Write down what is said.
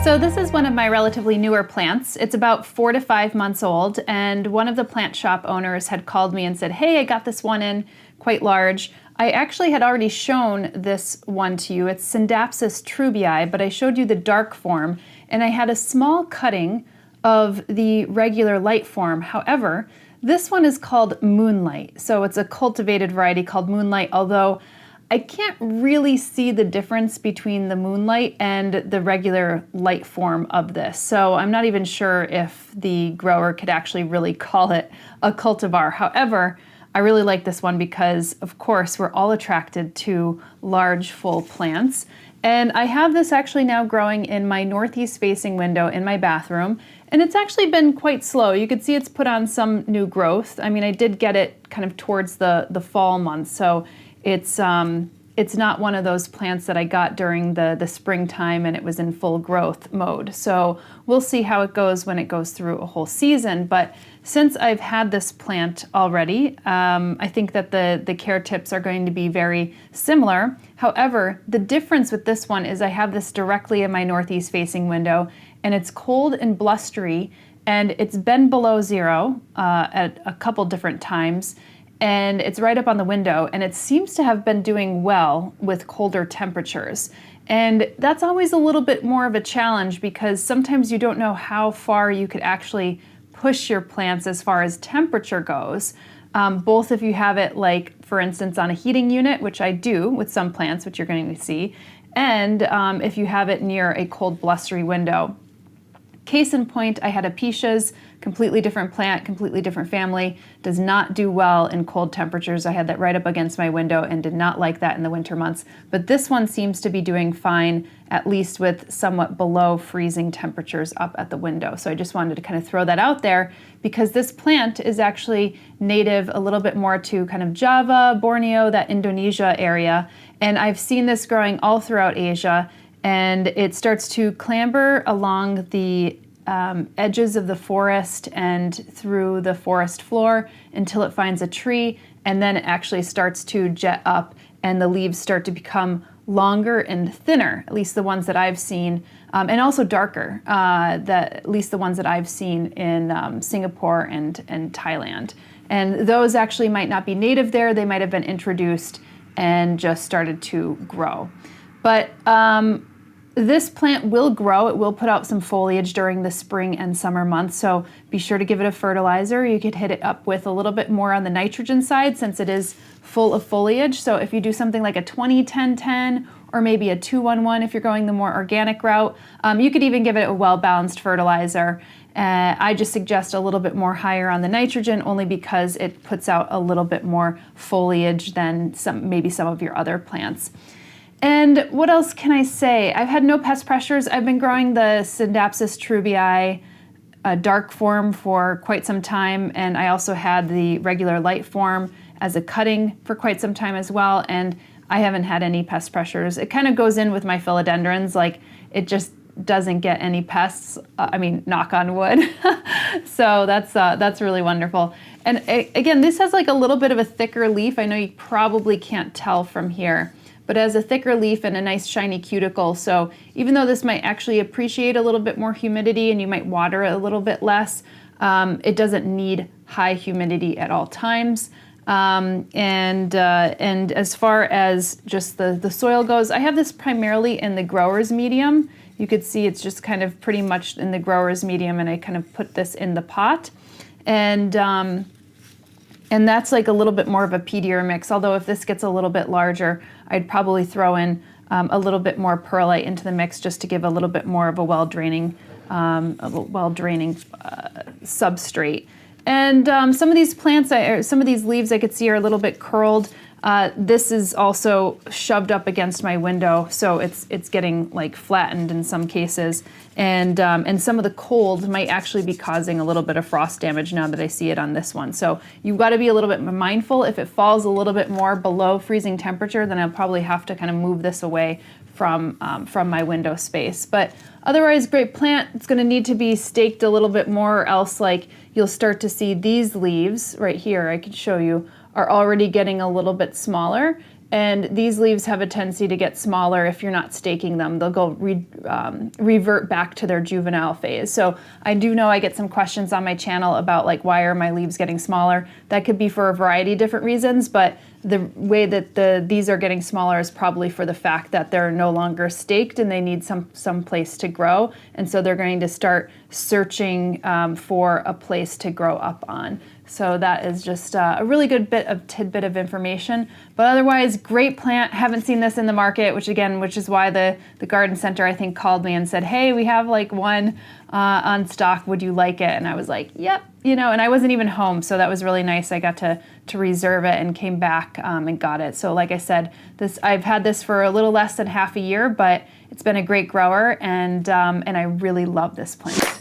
So this is one of my relatively newer plants. It's about 4 to 5 months old, and one of the plant shop owners had called me and said, hey, I got this one in, quite large. I actually had already shown this one to you. It's Scindapsus treubii, but I showed you the dark form, and I had a small cutting of the regular light form. However, this one is called Moonlight. So it's a cultivated variety called Moonlight, although I can't really see the difference between the Moonlight and the regular light form of this. So I'm not even sure if the grower could actually really call it a cultivar. However, I really like this one because, of course, we're all attracted to large, full plants. And I have this actually now growing in my northeast facing window in my bathroom. And it's actually been quite slow. You can see it's put on some new growth. I mean, I did get it kind of towards the fall months. So it's not one of those plants that I got during the springtime and it was in full growth mode. So we'll see how it goes when it goes through a whole season. But since I've had this plant already, I think that the care tips are going to be very similar. However, the difference with this one is I have this directly in my northeast facing window, and it's cold and blustery, and it's been below zero at a couple different times. And it's right up on the window, and it seems to have been doing well with colder temperatures. And that's always a little bit more of a challenge because sometimes you don't know how far you could actually push your plants as far as temperature goes. Both if you have it, like, for instance, on a heating unit, which I do with some plants, which you're going to see, and if you have it near a cold, blustery window. Case in point, I had Apicias, completely different plant, completely different family, does not do well in cold temperatures. I had that right up against my window and did not like that in the winter months. But this one seems to be doing fine, at least with somewhat below freezing temperatures up at the window. So I just wanted to kind of throw that out there because this plant is actually native a little bit more to kind of Java, Borneo, that Indonesia area. And I've seen this growing all throughout Asia. And it starts to clamber along the edges of the forest and through the forest floor until it finds a tree, and then it actually starts to jet up and the leaves start to become longer and thinner, at least the ones that I've seen, and also darker, at least the ones that I've seen in Singapore and Thailand. And those actually might not be native there. They might have been introduced and just started to grow. But this plant will grow. It will put out some foliage during the spring and summer months, so be sure to give it a fertilizer. You could hit it up with a little bit more on the nitrogen side since it is full of foliage. So if you do something like a 20-10-10 or maybe a 2-1-1 if you're going the more organic route, you could even give it a well-balanced fertilizer. I just suggest a little bit more higher on the nitrogen only because it puts out a little bit more foliage than maybe some of your other plants. And what else can I say? I've had no pest pressures. I've been growing the Scindapsus treubii dark form for quite some time, and I also had the regular light form as a cutting for quite some time as well, and I haven't had any pest pressures. It kind of goes in with my philodendrons, like it just doesn't get any pests. I mean, knock on wood. So that's really wonderful. And again, this has like a little bit of a thicker leaf. I know you probably can't tell from here, but it has a thicker leaf and a nice shiny cuticle. So even though this might actually appreciate a little bit more humidity and you might water it a little bit less, it doesn't need high humidity at all times. And as far as just the soil goes, I have this primarily in the grower's medium. You could see it's just kind of pretty much in the grower's medium, and I kind of put this in the pot. And that's like a little bit more of a peatier mix, although if this gets a little bit larger, I'd probably throw in a little bit more perlite into the mix just to give a little bit more of a well-draining substrate. And some of these plants, some of these leaves I could see are a little bit curled. This is also shoved up against my window, so it's getting like flattened in some cases. And some of the cold might actually be causing a little bit of frost damage now that I see it on this one. So you've got to be a little bit mindful. If it falls a little bit more below freezing temperature, then I'll probably have to kind of move this away from my window space. But otherwise, great plant. It's going to need to be staked a little bit more, or else like you'll start to see these leaves right here, I could show you, are already getting a little bit smaller. And these leaves have a tendency to get smaller if you're not staking them. They'll go revert back to their juvenile phase. So I do know I get some questions on my channel about like, why are my leaves getting smaller? That could be for a variety of different reasons, but the way that these are getting smaller is probably for the fact that they're no longer staked and they need some place to grow. And so they're going to start searching for a place to grow up on. So that is just a really good tidbit of information. But otherwise, great plant. Haven't seen this in the market, which is why the garden center, I think, called me and said, hey, we have like one on stock. Would you like it? And I was like, yep. And I wasn't even home, so that was really nice. I got to reserve it and came back and got it. So like I said, I've had this for a little less than half a year, but it's been a great grower, and I really love this plant.